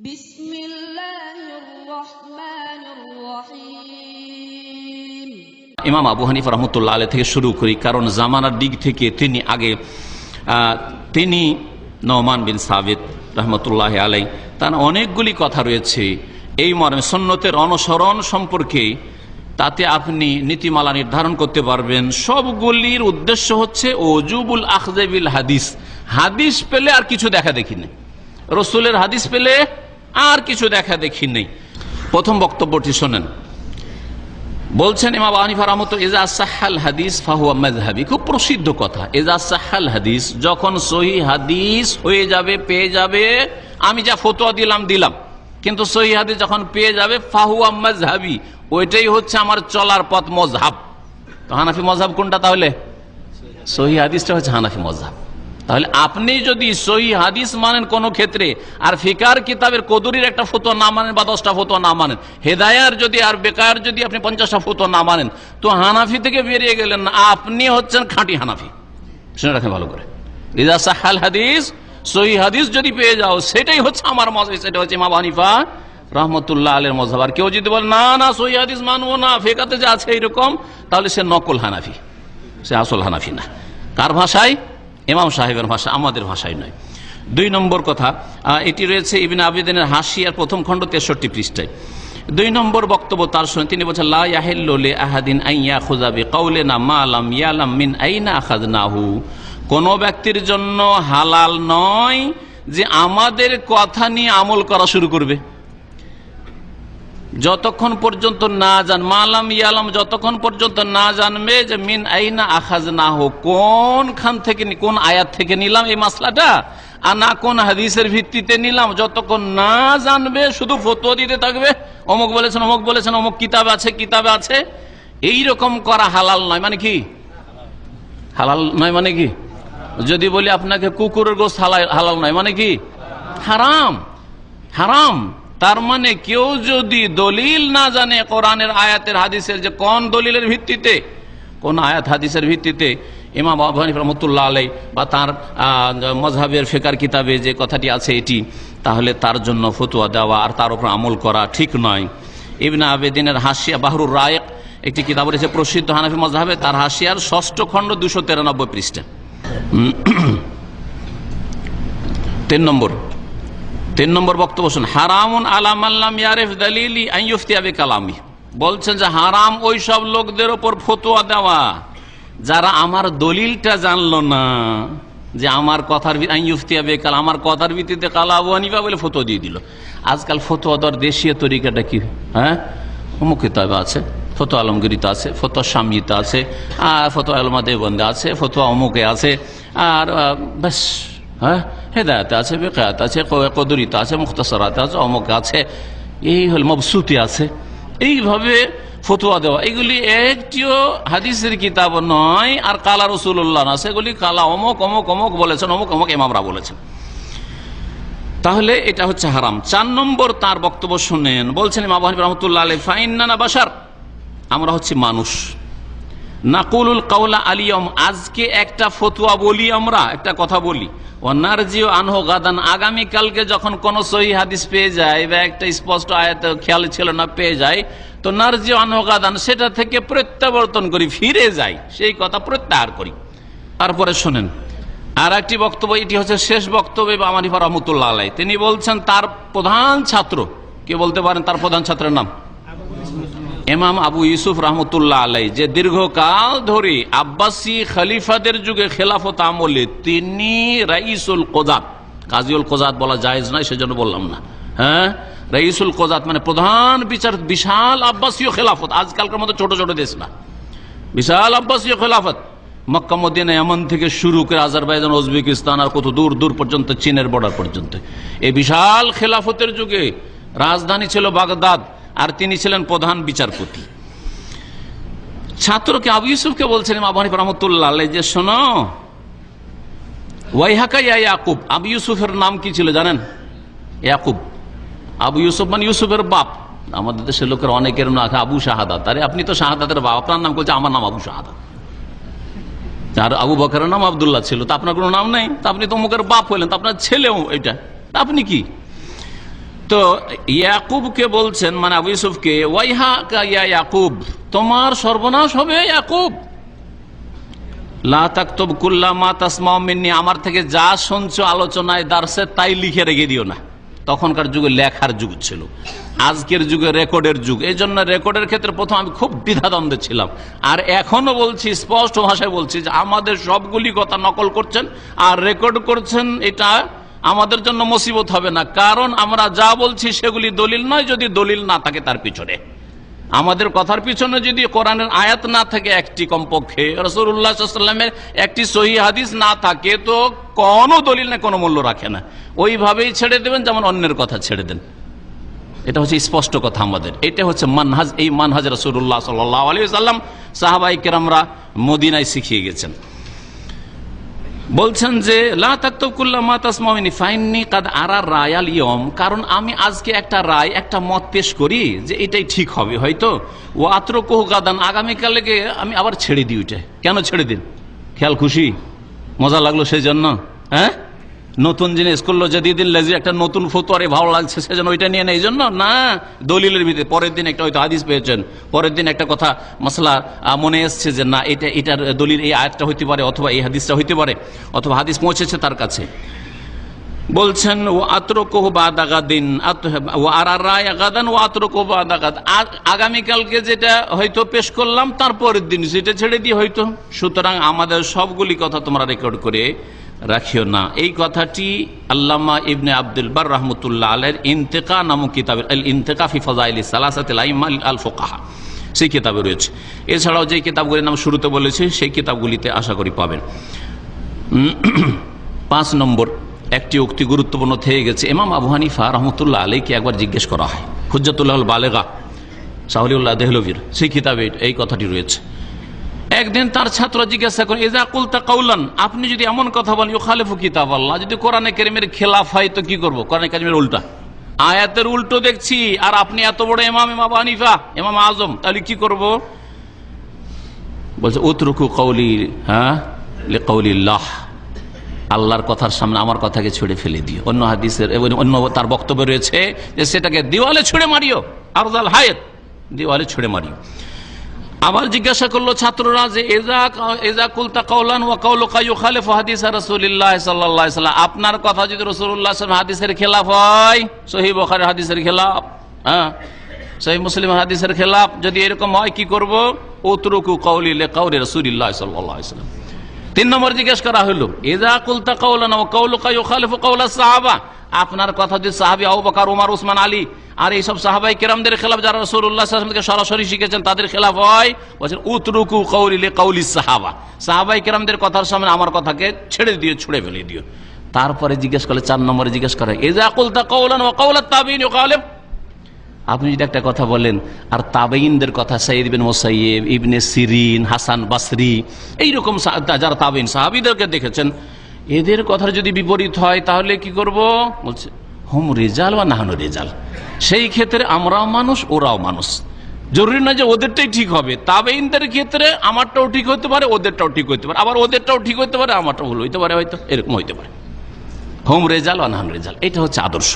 বিসমিল্লাহির রহমানির রহিম। ইমাম আবু হানিফা রহমতুল্লাহ আলাইহি থেকে শুরু করি, কারণ জামানার দিক থেকে তিনি নোমান বিন সাবিত রহমতুল্লাহ আলাইহি, তার অনেকগুলি কথা রয়েছে এই মর্মে সুন্নতের অনুসরণ সম্পর্কে। তাতে আপনি নীতিমালা নির্ধারণ করতে পারবেন। সবগুলির উদ্দেশ্য হচ্ছে ওজুবুল আখযে বিল হাদিস, হাদিস পেলে আর কিছু দেখা দেখি নেই, রসুলের হাদিস পেলে আর কিছু দেখা দেখি নেই। প্রথম বক্তব্যটি শোনেন, বলছেন ইমাম আবু হানিফা রাহমাতুল্লাহ, ইজা সাহহাল হাদিস ফাহুয়া মাযহাবি। খুব প্রসিদ্ধ কথা, ইজা সাহহাল হাদিস, যখন সহিহ হাদিস হয়ে যাবে, পেয়ে যাবে, আমি যা ফতোয়া দিলাম, কিন্তু সহিহ হাদিস যখন পেয়ে যাবে, ফাহুয়া মাযহাবি, ওইটাই হচ্ছে আমার চলার পথ, মযহাব। তো হানাফি মযহাব কোনটা? তাহলে সহিহ হাদিসটা হচ্ছে হানাফি মযহাব। তাহলে আপনি যদি সহিহ হাদিস মানেন কোন ক্ষেত্রে, আর ফিকার কিতাবের কদুরির একটা ফতোয়া না মানেন বা 10টা ফতোয়া না মানেন, হেদায়ার যদি আর বেকার যদি আপনি 50টা ফতোয়া না মানেন, তো হানাফি থেকে বেরিয়ে গেলেন না, আপনি হচ্ছেন খাঁটি হানাফি। শুনে রাখেন ভালো করে, ইজা সাহহাল হাদিস, সহিহ হাদিস যদি পেয়ে যাও, সেটাই হচ্ছে আমার মযহাব, সেটা হচ্ছে ইমাম আবু হানিফা রাহমাতুল্লাহ আলাইহির মযহাব। আর কেউ যদি বলে না না সহিহ হাদিস মানবো না, ফিকাতে যে আছে এরকম, তাহলে সে নকল হানাফি, সে আসল হানাফি না। কার ভাষায়? ইমাম সাহেবের ভাষা, আমাদের ভাষায় নয়। 2 নম্বর কথা, এটি রয়েছে ইবনে আবিদিনের হাসিয়ার প্রথম খণ্ড 63 পৃষ্ঠায়। 2 নম্বর বক্তব্য তার শুনে তিনি বলছেন, লা ইয়াহিল্লু লি আহাদিন আন ইয়াখুযা বিকাউলিনা মা লাম ইয়ালাম মিন আইনা আখাযনাহু। কোন ব্যক্তির জন্য হালাল নয় যে আমাদের কথা নিয়ে আমল করা শুরু করবে, যতক্ষণ পর্যন্ত না জান, মালাম ইয়ালাম, যতক্ষণ পর্যন্ত না জানবে যে মিন আইনা আখাযনাহু, কোনখান থেকে, কোন আয়াত থেকে নিলাম এই মাসলাটা, আর না কোন হাদিসের ভিত্তিতে নিলাম, যতক্ষণ না জানবে শুধু ফতোয়া দিতে থাকবে, অমুক বলেছেন, অমুক কিতাবে আছে, এইরকম করা হালাল নয়। মানে কি হালাল নয়? মানে কি? যদি বলি আপনাকে কুকুরের গোশত হালাল নয়, মানে কি? হারাম, হারাম। তার মানে কেউ যদি দলিল না জানে কোরআনের, আয়াতের, হাদিসের, যে কোন দলিলের ভিত্তিতে, কোন আয়াত হাদিসের ভিত্তিতে ইমাম আবু হানিফা রাহমাতুল্লাহ আলাইহি বা তার মযহাবের ফিকার কিতাবে যে কথাটি আছে এটি, তাহলে তার জন্য ফতোয়া দেওয়া আর তার উপর আমল করা ঠিক নয়। ইবনে আবিদিনের হাসিয়া বাহরুর রায়েক একটি কিতাব রয়েছে প্রসিদ্ধ হানাফি মযহাবে, তার হাসিয়ার 6ষ্ঠ খণ্ড 293 পৃষ্ঠা। 3 নম্বর বক্তব্য শুন, হারামুন আলা মান লাম ইয়ারিফ দালিলি আন ইফতিয়া বিকালামি। বলছেন যে হারাম ওই সব লোকদের উপর ফতোয়া দেওয়া যারা আমার দলিলটা জানলো না, যে আমার কথার আন ইফতিয়া বিকাল, আমার কথার ভিত্তিতে কালা আবু হানিফা বলে ফতোয়া দিয়ে দিল। আজকাল ফতোয়া দেওয়ার দেশীয় তরিকাটা কি? অমুক কিতাবে আছে, ফতোয়া আলমগীরিতে আছে, ফতোয়া শামিতে আছে, আর ফতোয়া আলমা দেওবন্দে আছে, ফতোয়া অমুকে আছে, আর ব্যাস, হেদায়েতে আছে, বেকায়াত আছে, কদরিতে আছে, মুখতাসারাতে আছে, অমুক আছে, এই হল মবসুতি আছে, এইভাবে ফতোয়া দেওয়া। এগুলি একটিও হাদিসের কিতাব নয়, আর কালা রাসূলুল্লাহ না, সেগুলি কালা অমুক অমুক অমুক বলেছেন, অমুক অমুক ইমামরা বলেছেন। তাহলে এটা হচ্ছে হারাম। 4 নম্বর তার বক্তব্য শুনেন, বলছেন ইমাম আবু হানিফা রাহমাতুল্লাহ আলাইহি, ফাইন্নানা বাশার, আমরা হচ্ছে মানুষ, নাকুলুল কাওলা আলিয়ম, আজকে একটা ফতোয়া বলি, আমরা একটা কথা বলি, ও নারজিউ আনহু গাদান, আগামীকালকে যখন কোন সহিহ হাদিস পেয়ে যায় বা একটা স্পষ্ট আয়াত খেয়াল ছিল না পেয়ে যায়, তো নারজিউ আনহু গাদান, সেটা থেকে প্রত্যাবর্তন করি, ফিরে যাই, সেই কথা প্রত্যাহার করি। তারপরে শোনেন আর একটি বক্তব্য, এটি হচ্ছে শেষ বক্তব্য ইমাম আবু হানিফা রাহমাতুল্লাহ আলাইহি। তিনি বলছেন তার প্রধান ছাত্র, কে বলতে পারেন তার প্রধান ছাত্রের নাম? ইমাম আবু ইউসুফ রাহমাতুল্লাহ আলাইহি, যে দীর্ঘকাল ধরে আব্বাসী খলিফাদের যুগে খেলাফত আমলে তিনি রাইসুল কোজাত, কাজীউল কোজাত বলা জায়েজ নয় সেজন্য বললাম না, রাইসুল কোজাত মানে প্রধান বিচার, বিশাল আব্বাসীয় খেলাফত, আজকালকার মতো ছোট ছোট দেশ না, বিশাল আব্বাসীয় খেলাফত, মক্কা মদিনা ইয়ামান থেকে শুরু করে আজারবাইজান, উজবেকিস্তান, আর কত দূর দূর পর্যন্ত চীনের বর্ডার পর্যন্ত, এই বিশাল খেলাফতের যুগে রাজধানী ছিল বাগদাদ, আর তিনি ছিলেন প্রধান বিচারপতি। ছাত্রকে আবু ইউসুফকে বলছেন আবু হানিফা রাহমাতুল্লাহ আলাইহি, যে শোনো, ওয়াইহাকা ইয়া ইয়াকুব, আবু ইউসুফের নাম কি ছিল জানেন? ইয়াকুব। আবু ইউসুফ মানে ইউসুফের বাপ। আমাদের দেশের লোকের অনেকের নাম আবু শাহাদাত, আরে আপনি তো শাহাদাতের বাপ, আপনার নাম বলছে, আমার নাম আবু শাহাদাত। আর আবু বকরের নাম আব্দুল্লাহ ছিল, তা আপনার কোনো নাম নেই, তা আপনি তো মুখের বাপ হইলেন, তা আপনার ছেলেও এটা, আপনি কি? তো ইয়াকুবকে বলছেন, মানে আবু ইউসুফকে, ওয়াইহা কা ইয়া ইয়াকুব, তোমার সর্বনাশ হবে ইয়াকুব। লা তাকতুব কুল্লা মা তাসমাউ মিন্নি, আমার থেকে যা শুনছো আলোচনায় দার্সে তাই লিখে রেখে দিও না। তখনকার যুগে লেখার যুগ ছিল, আজকের যুগে রেকর্ডের যুগ। এই জন্য রেকর্ডের ক্ষেত্রে প্রথম আমি খুব দ্বিধাদ্বন্দ্বে ছিলাম, আর এখনো বলছি, স্পষ্ট ভাষায় বলছি যে আমাদের সবগুলি কথা নকল করছেন আর রেকর্ড করছেন, এটা আমাদের জন্য মুসিবত হবে না। কারণ আমরা যা বলছি সেগুলি দলিল নয়, যদি দলিল না থাকে তার পিছনে, আমাদের কথার পিছনে যদি কোরআনের আয়াত না থাকে একটি, কমপক্ষে রাসূলুল্লাহ সাল্লাল্লাহু আলাইহি ওয়াসাল্লামের একটি সহিহ হাদিস না থাকে, তো কোনো দলিল না, কোনো মূল্য রাখে না। ওইভাবেই ছেড়ে দেবেন যেমন অন্যের কথা ছেড়ে দেন। এটা হচ্ছে স্পষ্ট কথা আমাদের, এটা হচ্ছে মানহাজ। এই মানহাজ রাসূলুল্লাহ সাল্লাল্লাহু আলাইহি ওয়াসাল্লাম সাহাবায়ে কেরামরা মদিনায় শিখিয়ে গেছেন। বলছেন যে লা তাকতুব কুল্লা মা তাসমাউ মিন্নি ফাইন্নী কাদ আরা রায়াল ইয়ম, কারণ আমি আজকে একটা রায়, একটা মত পেশ করি যে এটাই ঠিক হবে হয়তো, ও আত্রকুহু গাদান, আগামীকালকে আমি আবার ছেড়ে দিই। ওইটা কেন ছেড়ে দিন? খেয়াল খুশি, মজা লাগলো সেই জন্য? হ্যাঁ, নতুন জিনিস করলো, যেদিন লেজি একটা নতুন ফতোয়ারে ভালো লাগছে সেজন্য ওইটা নিয়ে নেই, এই জন্য না। দলিলের ভিতরে পরের দিন একটা হয়তো হাদিস পেয়েছেন, পরের দিন একটা কথা মশলা মনে এসছে যে না এটার দলিল এই আয়াতটা হইতে পারে, অথবা এই হাদিসটা হইতে পারে, অথবা হাদিস পৌঁছেছে তার কাছে। বলছেন ও আত্রকুহু বাদা গাদিন, ও আরা রায় গাদান ও আত্রকুহু বাদা গাদ, আগামীকালকে যেটা হয়তো পেশ করলাম তারপরের দিন সেটা ছেড়ে দিয়ে হয়তো। সুতরাং আমাদের সবগুলি কথা তোমরা রেকর্ড করে রাখিও না। এই কথাটি আল্লামা ইবনে আব্দুল বার রাহমাতুল্লাহ আলাইহির ইন্তেকা নামক কিতাবের, আল ইন্তেকা ফি ফাযাইলিস সালাসাতিল আইম্মা আল ফুকাহা, সেই কিতাবে রয়েছে। এছাড়াও যে কিতাবগুলির নাম শুরুতে বলেছি সেই কিতাবগুলিতে আশা করি পাবেন। 5 নম্বর একটি উক্তি গুরুত্বপূর্ণ থেকে গেছে। ইমাম আবু হানিফা রাহমাতুল্লাহ আলাইহিকে একবার জিজ্ঞেস করা হয়, হুজ্জাতুল বালেগা সাহলিউল্লাহ দেহলভির সেই কিতাবে এই কথাটি রয়েছে। একদিন তার ছাত্র জিজ্ঞাসা করেন, ইজা কুলতা কাউলান, আপনি যদি এমন কথা বলেন ইউখালিফু কিতাবাল্লাহ, যদি কোরআনে কারীমের খেলাফ হয় তো কি করব? কোরআনে কারীমের উল্টা, আয়াতের উল্টো দেখছি, আর আপনি এত বড় ইমাম আবু হানিফা, ইমাম আজম, তাহলে কি করব? বলছে উতরুকু কওলি লিকাউলিল্লাহ, আল্লাহর কথার সামনে আমার কথাকে ছুড়ে ফেলে দিও। অন্য হাদিসের অন্য তার বক্তব্য রয়েছে যে সেটাকে দেওয়ালে ছুড়ে মারিও, আরজাল হায়াত, দেওয়ালে ছুড়ে মারিও। আবার জিজ্ঞাসা করলো ছাত্ররা যে এজা কুলতা কাওলান ওয়া কাউলুকা ইউখালিফু হাদিস রাসূলিল্লাহ সাল্লাল্লাহু আলাইহি ওয়াসাল্লাম, আপনার কথা যদি রাসূলুল্লাহ সাল্লাল্লাহু আলাইহি ওয়াসাল্লাম হাদিসের খেলাফ হয়, সহিহ বুখারীর হাদিসের খেলাফ, হ্যাঁ সহিহ মুসলিমের হাদিসের খেলাফ, যদি এরকম হয় কি করব? উতরুকু কওলি লিকাউলি রাসূলিল্লাহ সাল্লাল্লাহু আলাইহি ওয়াসাল্লাম। 3 নম্বর জিজ্ঞেস করা হলো, ইজা কুলতা কাওলান ওয়া কাউলুকা ইউখালিফু কাওলাস সাহাবা, আপনার কথা যদি সাহাবী আবু বকর, ওমর, ওসমান, আলী আর এইসব সাহাবায়ে কেরামদের খেলাফ, যারা রাসূলুল্লাহ সাল্লাল্লাহু আলাইহি ওয়াসাল্লামকে সরাসরি শিখেছেন, তাদের খেলাফ হয়, বলেন উতরুকু কওলি লিকাউলিস সাহাবা, সাহাবায়ে কেরামদের কথার সামনে আমার কথাকে ছেড়ে দিও, ছুড়ে ফেলে দিও। তারপরে জিজ্ঞেস করলে 4 নম্বরে জিজ্ঞেস করে, ইজা কুলতা কাওলান ওয়া কাওলাত তাবিঈন ইউখালিফ, আপনি যদি একটা কথা বলেন আর তাবেঈনদের কথা, সাইয়্যিদ ইবনে মুসাইয়্যিব, ইবনে সিরিন, হাসান বাসরি, এইরকম যারা তাবেঈন সাহাবীদেরকে দেখেছেন, এদের কথার যদি বিপরীত হয় তাহলে কি করব? বলছে হুম রিজাল ওয়া নাহনু রিজাল, সেই ক্ষেত্রে আমরাও মানুষ ওরাও মানুষ, জরুরি না যে ওদেরটাই ঠিক হবে। তাবেঈনদের ক্ষেত্রে আমারটাও ঠিক হতে পারে, ওদেরটাও ঠিক হতে পারে, আবার ওদেরটাও ঠিক হতে পারে, আমারটাও ভুল হইতে পারে, হয়তো এরকম হইতে পারে। হুম রিজাল ওয়া নাহনু রিজাল, এটা হচ্ছে আদর্শ।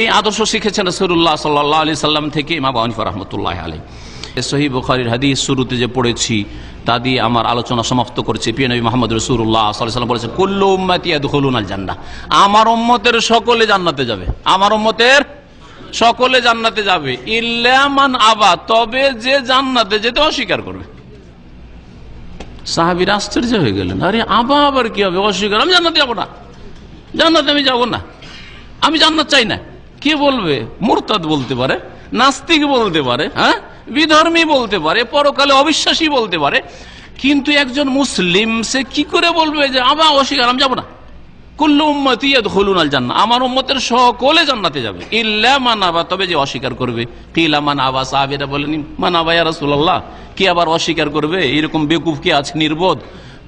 এই আদর্শ শিখেছেন রাসূলুল্লাহ সাল্লাল্লাহু আলাইহি সাল্লাম থেকে ইমাম আবু হানিফা রাহমাতুল্লাহি আলাইহি। সহিহ বুখারীর হাদিস শুরুতে যে পড়েছি তা দিয়ে আমার আলোচনা সমাপ্ত করেছি। প্রিয় নবী মুহাম্মদ রাসূলুল্লাহ সাল্লাল্লাহু আলাইহি সাল্লাম বলেছেন, কুল্লু উম্মতি ইয়াদখুলুনাল জান্নাহ, আমার উম্মতের সকলে জান্নাতে যাবে, আমার উম্মতের সকলে জান্নাতে যাবে, ইল্লা মান আবা, তবে যে জান্নাতে যেতে অস্বীকার করবে। সাহাবীরা আশ্চর্য হয়ে গেলেন, আরে আবা আবার কি হবে? অস্বীকার, আমি জান্নাতে যাব না, জান্নাতে আমি যাব না, আমি জান্নাত চাই না। কে বলবে? মুরতাদ বলতে পারে, নাস্তিক বলতে পারে, হ্যাঁ বিধর্মী বলতে পারে, পরকালে অবিশ্বাসী বলতে পারে, কিন্তু একজন মুসলিম সে কি করে বলবে যে আবা অস্বীকার, আমি যাব না? কুল্লু উম্মতি ইয়াদখুলুনাল জান্নাহ, আমার উম্মতের সকলে জান্নাতে যাবে, ইল্লা মান আবা, তবে যে অস্বীকার করবে। কিলা মান আবা, সাহাবীরা বলেন মান আবা ইয়া রাসূলুল্লাহ, কি আবার অস্বীকার করবে? এরকম বেকুফ কি আছে নির্বোধ?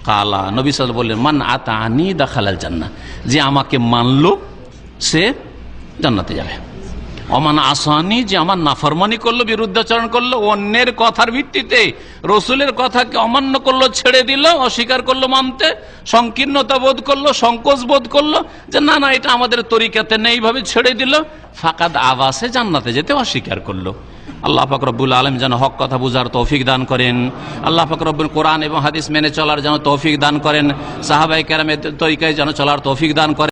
কালা, নবী সাল্লাল্লাহু আলাইহি ওয়াসাল্লাম বললেন মান আতানি দাখালাল জান্নাহ, যে আমাকে মানলো সে জান্নাতে যাবে। অমান আসানি, যে আমার নাফরমানি করলো, বিরুদ্ধাচরণ করলো, অন্যের কথার ভিত্তিতে রসুলের কথাকে অমান্য করলো, ছেড়ে দিল, অস্বীকার করলো মানতে, সংকীর্ণতা বোধ করলো, সংকোচ বোধ করলো যে না না এটা আমাদের তরিকাতে নেই, এইভাবে ছেড়ে দিল, ফাকাদ আবাসে, জান্নাতে যেতে অস্বীকার করলো। আল্লাহ পাক রব্বুল আলামিন যেন হক কথা বুঝার তৌফিক দান করেন। আল্লাহ পাক রব্বুল কোরআন এবং হাদিস মেনে চলার যেন তৌফিক দান করেন। সাহাবায়ে কেরামের তরিকায় যেন চলার তৌফিক দান করেন।